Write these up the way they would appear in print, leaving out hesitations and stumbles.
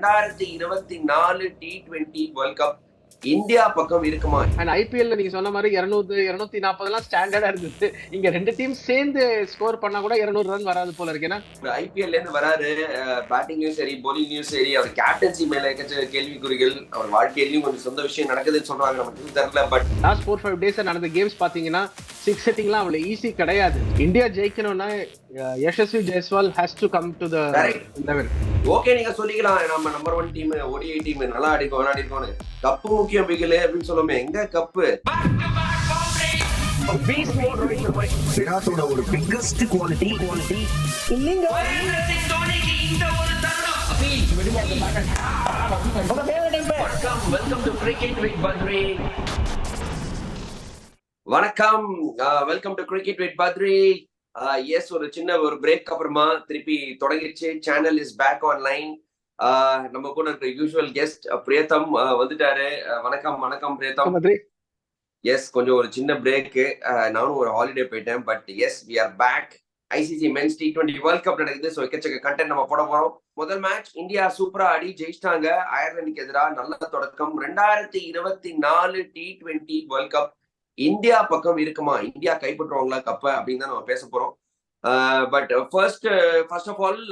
2024 T20 world cup India பக்கம் இருக்குமா? And ஐபிஎல்ல நீங்க சொன்ன மாதிரி 200 240 ஸ்டாண்டர்டா இருந்தது. இங்க ரெண்டு டீம் சேர்ந்து ஸ்கோர் பண்ணா கூட 200 ரன் வராது போல இருக்கு. ஏன்னா ஐபிஎல்ல இருந்து வராரு, பேட்டிங்லயும் சரி போலிங்லயும் சரி, அவர் கேப்டன்சி மேல எக்கச்சக்க கேள்விக்குறிகள், அவர் வாழ்க்கையிலயும் கொஞ்சம் சொந்த விஷயம் நடக்குதுன்னு சொல்றாங்க, நமக்கு தெரியல. பட் லாஸ்ட் 4-5 டேஸ் நடந்த கேம்ஸ் பாத்தீங்கன்னா 6 செட்டிங்லாம் அவ்வளவு ஈஸி கிடையாது. இந்தியா ஜெயிக்கணும்னா Yashasvi Jaiswal has to come to the level. Okay, நீங்க சொல்லிக்கலாம் நம்ம நம்பர் 1 டீம், ODI டீம் நல்லா அடிக்கும் விளையாடிருக்கோம், கப்பு முக்கியம் பிகிலே அப்படின்னு சொல்லுமே. எங்க கப்பு? விராட்டோட ஒரு பிக்கஸ்ட் குவாலிட்டி இல்லைங்க. Welcome to cricket with Badri. வணக்கம், welcome to cricket with Badri. Yes, ஒரு சின்ன ஒரு பிரேக் அப்புறமா திருப்பி தொடங்கிடுச்சு. Channel is back online. நம்ம கூட இருக்கிற யூசுவல் கெஸ்ட் பிரியதம் வந்துட்டாரு. வணக்கம் வணக்கம் பிரியதம். எஸ், கொஞ்சம் ஒரு சின்ன பிரேக்கு, நானும் ஒரு ஹாலிடே போயிட்டேன். But yes, we are back. ICC men's T20 world cup நடக்குது. ஸோ எக்கச்சக்க கண்டென்ட் நம்ம போட போறோம். முதல் மேட்ச் இந்தியா சூப்பரா ஆடி ஜெயிச்சிட்டாங்க அயர்லாந்துக்கு எதிராக. நல்ல தொடக்கம். 2024 T20 வேர்ல்ட் கப் இந்தியா பக்கம் இருக்குமா? இந்தியா கைப்பற்றுவாங்களா கப்ப அப்படின்னு தான் நம்ம பேச போறோம். பட் ஃபர்ஸ்ட் ஆஃப் ஆல்,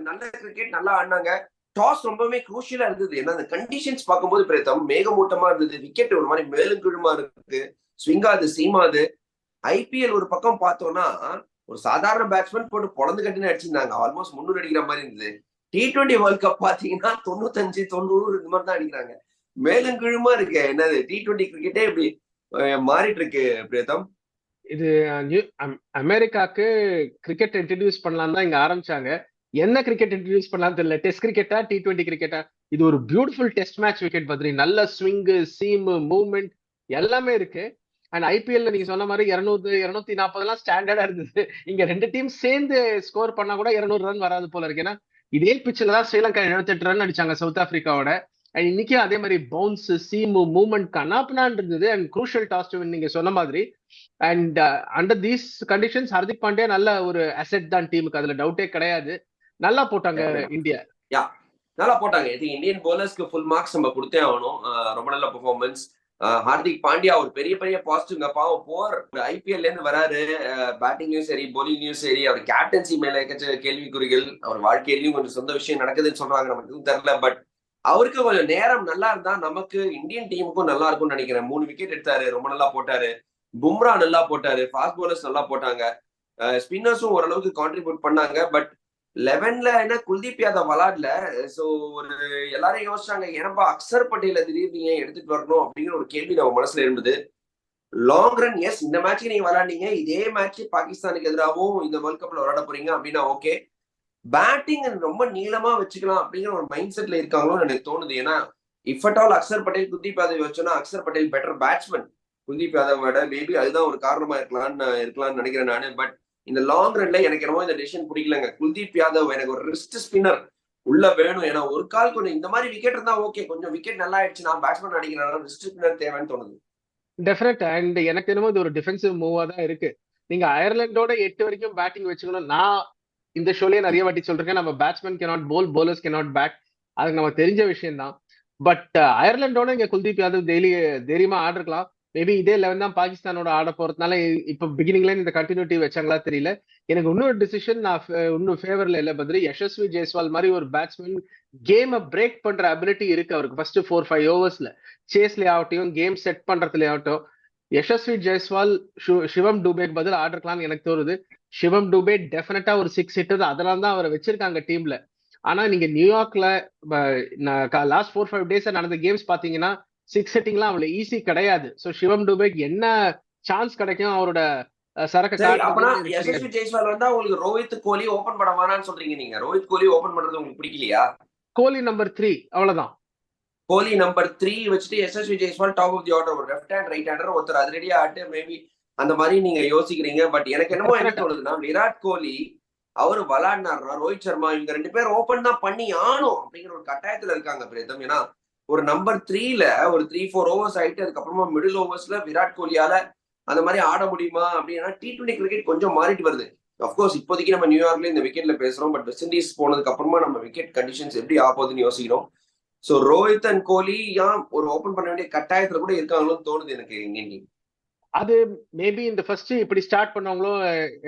நல்ல கிரிக்கெட் நல்லா ஆடினாங்க. டாஸ் ரொம்பவே குரூஷியலா இருந்தது. ஏன்னா அந்த கண்டிஷன்ஸ் பார்க்கும்போது பிரேதம் மேகமூட்டமா இருந்தது, விக்கெட் ஒரு மாதிரி மேலும் கீழுமா இருக்கு, ஸ்விங்காது சீமாது. ஐபிஎல் ஒரு பக்கம் பார்த்தோம்னா ஒரு சாதாரண பேட்ஸ்மேன் போட்டு பொழந்து கட்டின்னு அடிச்சிருந்தாங்க, ஆல்மோஸ்ட் 300 அடிக்கிற மாதிரி இருந்தது. T20 வேர்ல்ட் கப் பாத்தீங்கன்னா 95 90 இந்த மாதிரி தான் அடிக்கிறாங்க. மேலும் கீழுமா இருக்கு. என்னது T20 கிரிக்கெட்டே இப்படி மாறிட்டு இருக்கு பிரேதம். இது அமெரிக்காக்கு கிரிக்கெட் இன்ட்ரடியூஸ் பண்ணலாம் தான் இங்க ஆரம்பிச்சாங்க. என்ன கிரிக்கெட் இன்ட்ரடியூஸ் பண்ணலாம் தெரியல. டெஸ்ட் கிரிக்கெட்டா T20 கிரிக்கெட்டா? இது ஒரு beautiful test match wicket Badri. நல்ல ஸ்விங்கு, சீம், மூவ்மெண்ட் எல்லாமே இருக்கு. அண்ட் ஐபிஎல்ல நீங்க சொன்ன மாதிரி 200 240 ஸ்டாண்டர்டா இருந்தது. இங்க ரெண்டு டீம் சேர்ந்து ஸ்கோர் பண்ணா கூட 200 ரன் வராது போல இருக்கு. ஏன்னா இதே பிச்சில் தான் ஸ்ரீலங்கா 78 ரன் அடிச்சாங்க சவுத் ஆப்பிரிக்காவோட. அண்ட் இன்னைக்கு அதே மாதிரி பவுன்ஸ், சீமு, மூவ்மெண்ட் கனாப்னான் இருந்தது. And crucial toss to win நீங்க சொன்ன மாதிரி. And under these conditions Hardik Pandya நல்ல ஒரு அசெட் தான் டீமுக்கு, அதுல டவுட்டே கிடையாது. நல்லா போட்டாங்க இந்தியா. நல்லா போட்டாங்க. இந்தியன் போலர்ஸ்க்கு ஃபுல் மார்க்ஸ் நம்ம கொடுத்தே ஆகணும். ரொம்ப நல்ல பெர்ஃபார்மன்ஸ். ஹார்திக் பாண்டியா ஒரு பெரிய பெரிய பாசிட்டிவ்ங்க. பாவம் போர் ஐபிஎல்ல இருந்து வராரு, பேட்டிங்லயும் சரி போலிங்லயும் சரி, அவர் கேப்டன்சி மேல எக்கச்சக்க கேள்விக்குறிகள், அவர் வாழ்க்கையிலயும் கொஞ்சம் சொந்த விஷயம் நடக்குதுன்னு சொல்றாங்க, நமக்கு தெரியல. பட் அவருக்கு கொஞ்சம் நேரம் நல்லா இருந்தா நமக்கு இந்தியன் டீமுக்கும் நல்லா இருக்கும்னு நினைக்கிறேன். 3 விக்கெட் எடுத்தாரு, ரொம்ப நல்லா போட்டாரு. பும்ரா நல்லா போட்டாரு, ஃபாஸ்ட் போலர்ஸ் நல்லா போட்டாங்க, ஸ்பின்னர்ஸும் ஓரளவுக்கு கான்ட்ரிபியூட் பண்ணாங்க. பட் 11ல என்ன குல்தீப் யாதவ் விளாடல. சோ ஒரு எல்லாரும் யோசிச்சாங்க, ஏன்னா அக்சர் பட்டேல திடீர்னு ஏன் எடுத்துட்டு வரணும் அப்படிங்கிற ஒரு கேள்வி நம்ம மனசுல இருந்தது. லாங் ரன், எஸ், இந்த மேட்ச் நீங்க விளையாண்டீங்க, இதே மேட்ச் பாகிஸ்தானுக்கு எதிராகவும் இந்த வேர்ல்ட் கப்ல விளையாட போறீங்க அப்படின்னா ஓகே. பேட்டிங் ரொம்ப நீளமா வச்சுக்கலாம் அப்படிங்கிற ஒரு மைண்ட் செட்ல இருக்காங்களோன்னு எனக்கு தோணுது. ஏன்னா if at all Axar Patel Kuldeep Yadav வச்சோன்னா அக்சர் பட்டேல் பெட்டர் பேட்ஸ்மேன் குல்தீப் யாதவ் விட. மேபி அதுதான் ஒரு காரணமா இருக்கலாம்னு நினைக்கிறேன் நானு. பட் இந்த லாங் ரன்ல எனக்கு என்னமோ இந்த டெசிஷன் பிடிக்கலங்க. குல்தீப் யாதவ் எனக்கு ஒரு ரிஸ்ட் ஸ்பின்னர் உள்ள வேணும். ஏன்னா ஒரு கால் கொஞ்சம் இந்த மாதிரி விக்கெட் இருந்தா ஓகே, கொஞ்சம் விக்கெட் நல்லா ஆயிடுச்சு, நான் பேட்ஸ்மேன் அடிக்கிறேன், ரிஸ்ட் ஸ்பின்னர் தேவைன்னு தோணுது. டெஃபினட். அண்ட் எனக்கு என்னமோ இது ஒரு டிஃபென்சிவ் மூவா தான் இருக்கு. நீங்க அயர்லாண்டோட 8 வரைக்கும் பேட்டிங் வச்சுக்கணும். நான் இந்த ஷோலயே நிறைய வாட்டி சொல்றேன், நம்ம பேட்ஸ்மேன் கேனாட் போல், போலர்ஸ் கேனாட் பேட். அதுக்கு நம்ம தெரிஞ்ச விஷயம் தான். பட் அயர்லாண்டோட இங்க குல்தீப் யாதவ் தைரியமா ஆடிருக்கலாம். மேபி இதே 11 தான் பாகிஸ்தானோட ஆட போறதுனால இப்ப பிகினிங்ல இந்த கண்டினியூட்டி வச்சாங்களா தெரியல. எனக்கு இன்னொரு டிசிஷன் நான் இன்னும் ஃபேவர்ல இல்ல பத்ரி. யசஸ்வி ஜெய்ஸ்வால் மாதிரி ஒரு பேட்ஸ்மேன் கேமை பிரேக் பண்ற அபிலிட்டி இருக்கு அவருக்கு. ஃபர்ஸ்ட் 4-5 ஓவர்ஸ்ல சேஸ்ல ஆகட்டும், கேம் செட் பண்றதுல ஆகட்டும், யசஸ்வி ஜெய்ஸ்வால் சிவம் டூபேக்கு பதில் ஆடிருக்கலாம்னு எனக்கு தோணுது. சிவம் டூபே டெஃபினட்டா ஒரு 6 ஹிட்டர், அதெல்லாம் தான் அவரை வச்சிருக்காங்க டீம்ல. ஆனா நீங்க நியூயார்க்ல லாஸ்ட் 4-5 டேஸ் நடந்த கேம்ஸ் பாத்தீங்கன்னா 6 செட்டிங்லாம் அவ்வளவு ஈஸி கிடையாது. சோ சிவம் டூபேக்கு என்ன சான்ஸ் கிடைக்கும் அவரோட சரக்கு. யசஸ்வி ஜெய்ஸ்வால் வந்தா உங்களுக்கு ரோஹித் கோலி ஓபன் பண்ண வேணாம்னு சொல்றீங்க நீங்க? ரோஹித் கோலி ஓபன் பண்றது உங்களுக்கு பிடிக்கலையா? கோலி நம்பர் 3 அவ்வளவுதான். கோலி நம்பர் 3 வச்சுட்டு Yashasvi Jaiswal top of the order, ஒரு லெஃப்ட் ஹேண்ட் ரைட் ஹேண்டர் ஒருத்தர் அதிரடியா ஆட்டு மேபி அந்த மாதிரி நீங்க யோசிக்கிறீங்க. பட் எனக்கு என்னமோ என்ன தோணுதுன்னா, விராட் கோலி அவரு விளாடினாருன்னா ரோஹித் சர்மா இவங்க 2 பேர் ஓபன் தான் பண்ணி ஆனும் அப்படிங்கிற ஒரு கட்டாயத்துல இருக்காங்க பிரேதம். ஏன்னா ஒரு நம்பர் 3ல ஒரு 3-4 ஓவர்ஸ் ஆயிட்டு அதுக்கப்புறமா மிடில் ஓவர்ஸ்ல விராட் கோலியால அந்த மாதிரி ஆட முடியுமா அப்படின்னா T20 கிரிக்கெட் கொஞ்சம் மாறிட்டு வருது. அப்கோர்ஸ் இப்போதைக்கு நம்ம நியூயார்க்ல இந்த விக்கெட்ல பேசுறோம். பட் வெஸ்ட் இண்டீஸ் போனதுக்கு அப்புறமா நம்ம விக்கெட் கண்டிஷன்ஸ் எப்படி ஆகுதுன்னு யோசிக்கிறோம். சோ ரோஹித் அண்ட் கோலி ஏன் ஒரு ஓபன் பண்ண வேண்டிய கட்டாயத்துல கூட இருக்காங்களோன்னு தோணுது எனக்கு இந்தியன் டீம். அது மேபி இந்த ஃபர்ஸ்ட் இப்படி ஸ்டார்ட் பண்ணவங்களோ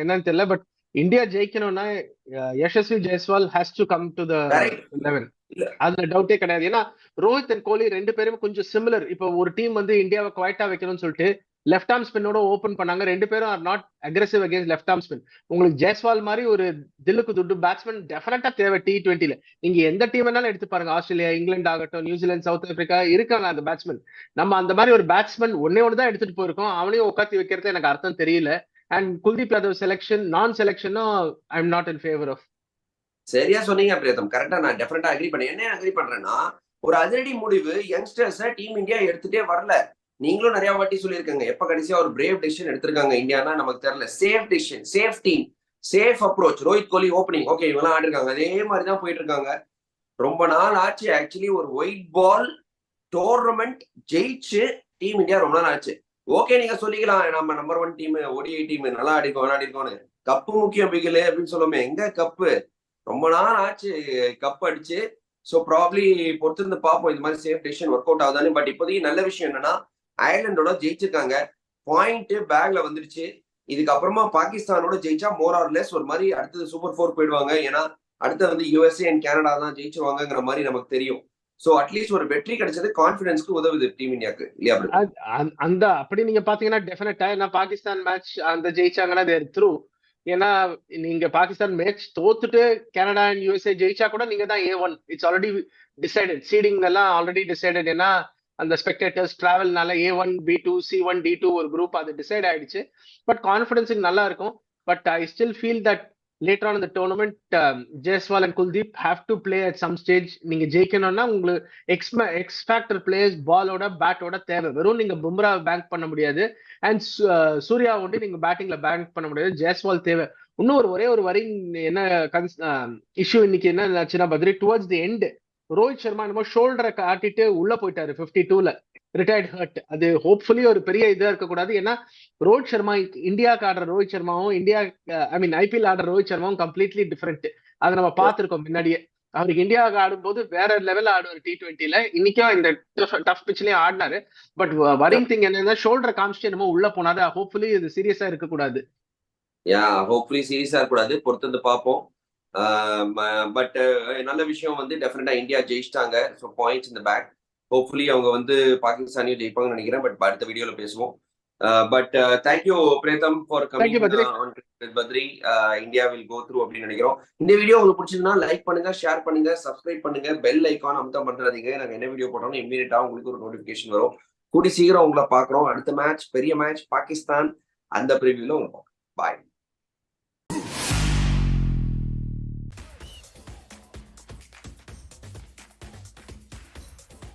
என்னன்னு தெரியல. பட் இந்தியா ஜெயிக்கணும்னா Yashasvi Jaiswal has to come to the Correct. 11. இல்ல. அதுல டவுட்டே கிடையாது. ஏன்னா ரோஹித் அண்ட் கோலி ரெண்டு பேரும் கொஞ்சம் சிமிலர். இப்போ ஒரு டீம் வந்து இந்தியாவை குவைட்டா வைக்கணும்னு சொல்லிட்டு லெஃப்ட் ஆர்ம் ஸ்பின்னோட ஓபன் பண்ணாங்க. ரெண்டு பேரும் are not aggressive against left arm spin. உங்களுக்கு ஜெய்ஸ்வால் மாதிரி ஒரு தில்லுக்கு துட்டு பேட்ஸ்மேன் டெஃபினட்டா தேவை T20ல. நீங்க எந்த டீம் வேணாலும் எடுத்து பாருங்க, ஆஸ்திரேலியா, இங்கிலாந்து ஆகட்டும், நியூசிலாந்து, சவுத் ஆப்பிரிக்கா இருக்காங்க அந்த பேட்ஸ்மேன். நம்ம அந்த மாதிரி ஒரு பேட்ஸ்மேன் ஒன்னே ஒன்று தான் எடுத்துட்டு போயிருக்கோம். அவனையும் உட்காந்து வைக்கிறது எனக்கு அர்த்தம் தெரியல. அண்ட் குல்தீப் யாதவ் செலெக்ஷன் நான் செலெக்ஷனும் I am not in favour of. சரியா சொன்னீங்க பிரியதம். கரெக்டா நான் டெஃபினட்டா அக்ரி பண்ணேன். என்ன அக்ரி பண்றேன்னா, ஒரு அதிரடி முடிவு யங்ஸ்டர்ஸ டீம் இந்தியா எடுத்துட்டே வரல. நீங்களும் நிறைய வாட்டி சொல்லியிருக்காங்க, எப்ப கடைசியா ஒரு பிரேவ் டெசிஷன் எடுத்திருக்காங்க இந்தியானா நமக்கு தெரியல. Safe decision, safe team, safe approach. Rohit Kohli opening, okay இவெல்லாம் ஆடிருக்காங்க, அதே மாதிரி தான் போயிட்டு இருக்காங்க. ரொம்ப நாள் ஆச்சு ஆக்சுவலி ஒரு ஒயிட் பால் டோர்னமெண்ட் ஜெயிச்சு டீம் இந்தியா ரொம்ப நாள் ஆச்சு. ஓகே நீங்க சொல்லிக்கலாம், நம்ம நம்பர் 1 டீம், ODI டீம், நல்லா ஆடிருக்கோம்னு. கப்பு முக்கியம் பிகிலே அப்படின்னு சொல்லுவோமே, எங்க கப்பு? ரொம்ப நாள் ஆச்சு கப் அடிச்சு. ஸோ ப்ராப்ளி பொறுத்திருந்து பார்ப்போம் இந்த மாதிரி சேஃப் டெசிஷன் ஒர்க் அவுட் ஆகுதான்னு. பட் இப்போதைக்கு நல்ல விஷயம் என்னன்னா, அயர்லாண்டோட ஜெயிச்சிருக்காங்க, பாயிண்ட் பேக்ல வந்துடுச்சு. இதுக்கப்புறமா பாகிஸ்தானோட ஜெயிச்சா மோர் ஆர் லெஸ் ஒரு மாதிரி அடுத்தது சூப்பர் 4 போயிடுவாங்க. ஏன்னா அடுத்து வந்து USA அண்ட் கனடா தான் ஜெயிச்சுவாங்கிற மாதிரி நமக்கு தெரியும். ஸோ அட்லீஸ்ட் ஒரு வெற்றி கிடைச்சது கான்பிடன்ஸ்க்கு உதவுது டீம் இந்தியாவுக்கு இல்லையா? அந்த அப்படி நீங்க பாத்தீங்கன்னா டெஃபினட்டா, ஏன்னா பாகிஸ்தான் மேட்ச் அந்த ஜெயிச்சாங்கன்னா தேர் த்ரூ. ஏன்னா நீங்க பாகிஸ்தான் மேட்ச் தோத்துட்டு கனடா அண்ட் USA ஜெயிச்சா கூட நீங்க தான் A1. It's already decided. Seeding எல்லாம் ஆல்ரெடி டிசைடட். ஏன்னா அந்த spectators டிராவல்னால A1, B2, C1, D2 ஒரு குரூப் அது டிசைட் ஆயிடுச்சு. பட் கான்ஃபிடன்ஸுக்கு நல்லா இருக்கும். But I still feel that later on in the tournament, Jaiswal and Kuldeep have to play at some stage. நீங்க ஜெயிக்கணும்னா உங்களுக்கு எக்ஸ் ஃபேக்டர் பிளேயர்ஸ் பாலோட பேட்டோட தேவை. வெறும் நீங்க பும்ரா பேங்க் பண்ண முடியாது. அண்ட் சூர்யா வந்து நீங்க பேட்டிங்ல பேங்க் பண்ண முடியாது. ஜெய்ஸ்வால் தேவை. இன்னும் ஒரே ஒரு வரி என்ன இஷ்யூ இன்னைக்கு என்ன ஆச்சுன்னா Badri, towards the end Rohit Sharma என்னமோ ஷோல்டரை காட்டிட்டு உள்ள போயிட்டாரு 52ல ரிட்டையர்ட் ஹர்ட். அது ஹோப்ஃபுல்லி ஒரு பெரிய இதா இருக்கக்கூடாது. ஏன்னா ரோஹித் சர்மா இந்தியாவுக்கு ஆடுற ரோஹித் சர்மாவும் IPL ஆடுற ரோஹித் சர்மாவும் கம்ப்ளீட்லி டிஃபரெண்ட். அதை நம்ம பார்த்திருக்கோம் முன்னாடியே. அவருக்கு இந்தியாவுக்கு ஆடும்போது வேற லெவல் ஆடுவார் T20ல. இன்னைக்கும் இந்த டஃப் பிச்லயும் ஆடினாரு. பட் வரிங் திங் என்னன்னா ஷோல்டரை காமிச்சிட்டு என்னமோ உள்ள போனாரு. ஹோப்ஃபுல்லி இது சீரியஸா இருக்கக்கூடாது. ஹோப்ஃபுல்லி சீரியஸா இருக்கக்கூடாது, பொறுத்து பார்ப்போம். பட் நல்ல விஷயம் வந்து டெஃபினட்டா இந்தியா ஜெயிச்சிட்டாங்க. ஸோ பாயிண்ட்ஸ் இந்த பேக். ஹோப்ஃபுல்லி அவங்க வந்து பாகிஸ்தானையும் ஜெயிப்பாங்கன்னு நினைக்கிறேன். பட் அடுத்த வீடியோல பேசுவோம். But thank you Priyatham for coming Badri. India will go through அப்படின்னு நினைக்கிறோம். இந்த வீடியோ உங்களுக்கு பிடிச்சிருந்தா லைக் பண்ணுங்க, ஷேர் பண்ணுங்க, சப்ஸ்கிரைப் பண்ணுங்க, பெல் ஐக்கான் அமுத்தம் பண்றாதீங்க. நாங்க என்ன வீடியோ போட்டோம்னா இமீடியட்டா உங்களுக்கு ஒரு நோட்டிபிகேஷன் வரும். கூடி சீக்கிரம் உங்களை பாக்குறோம். அடுத்த மேட்ச், பெரிய மேட்ச், பாகிஸ்தான், அந்த ப்ரிவியூல பாய்.